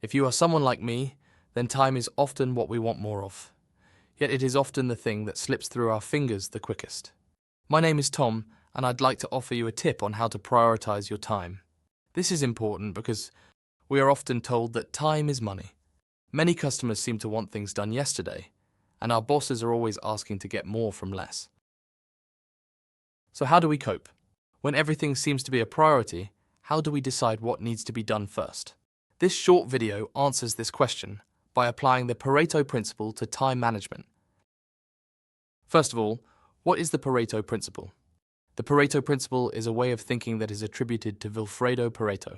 If you are someone like me, then time is often what we want more of. Yet it is often the thing that slips through our fingers the quickest. My name is Tom, and I'd like to offer you a tip on how to prioritize your time. This is important because we are often told that time is money. Many customers seem to want things done yesterday, and our bosses are always asking to get more from less. So how do we cope? When everything seems to be a priority, how do we decide what needs to be done first? This short video answers this question by applying the Pareto principle to time management. First of all, what is the Pareto principle? The Pareto principle is a way of thinking that is attributed to Vilfredo Pareto.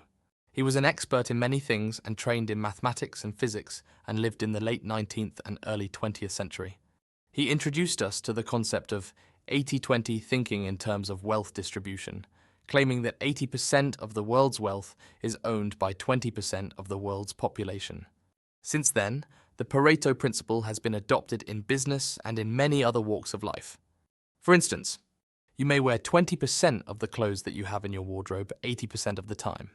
He was an expert in many things and trained in mathematics and physics and lived in the late 19th and early 20th century. He introduced us to the concept of 80-20 thinking in terms of wealth distribution, claiming that 80% of the world's wealth is owned by 20% of the world's population. Since then, the Pareto principle has been adopted in business and in many other walks of life. For instance, you may wear 20% of the clothes that you have in your wardrobe 80% of the time.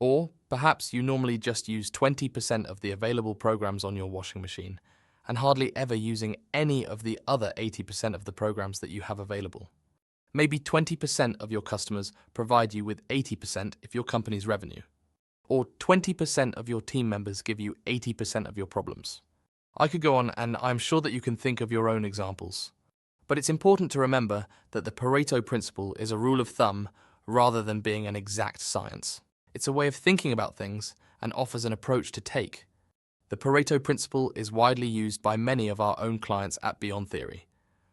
Or perhaps you normally just use 20% of the available programs on your washing machine and hardly ever using any of the other 80% of the programs that you have available. Maybe 20% of your customers provide you with 80% of your company's revenue. Or 20% of your team members give you 80% of your problems. I could go on, and I'm sure that you can think of your own examples. But it's important to remember that the Pareto principle is a rule of thumb rather than being an exact science. It's a way of thinking about things and offers an approach to take. The Pareto principle is widely used by many of our own clients at Beyond Theory.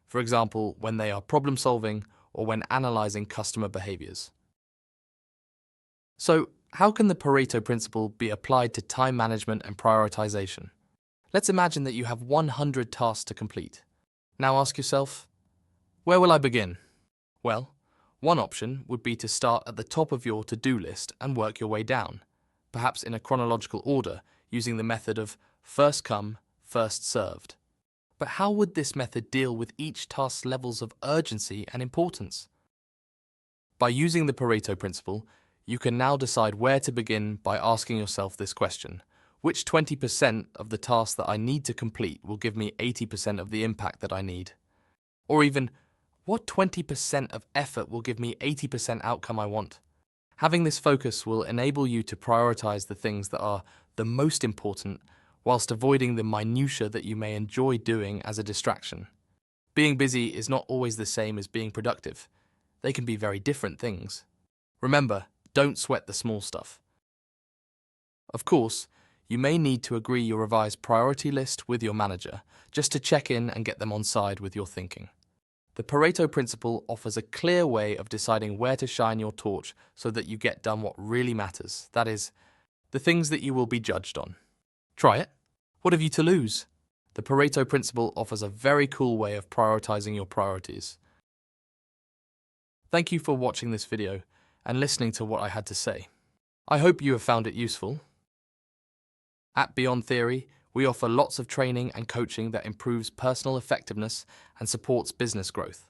For example, when they are problem solving or when analyzing customer behaviors. So, how can the Pareto principle be applied to time management and prioritization? Let's imagine that you have 100 tasks to complete. Now ask yourself, where will I begin? Well, one option would be to start at the top of your to-do list and work your way down, perhaps in a chronological order, using the method of first come, first served. But how would this method deal with each task's levels of urgency and importance? By using the Pareto principle, you can now decide where to begin by asking yourself this question. Which 20% of the tasks that I need to complete will give me 80% of the impact that I need? Or even, what 20% of effort will give me 80% outcome I want? Having this focus will enable you to prioritize the things that are the most important whilst avoiding the minutiae that you may enjoy doing as a distraction. Being busy is not always the same as being productive. They can be very different things. Remember, don't sweat the small stuff. Of course, you may need to agree your revised priority list with your manager just to check in and get them on side with your thinking. The Pareto principle offers a clear way of deciding where to shine your torch so that you get done what really matters, that is, the things that you will be judged on. Try it. What have you to lose? The Pareto principle offers a very cool way of prioritizing your priorities. Thank you for watching this video and listening to what I had to say. I hope you have found it useful. At Beyond Theory, we offer lots of training and coaching that improves personal effectiveness and supports business growth.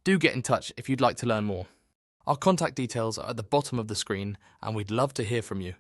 Do get in touch if you'd like to learn more. Our contact details are at the bottom of the screen, and we'd love to hear from you.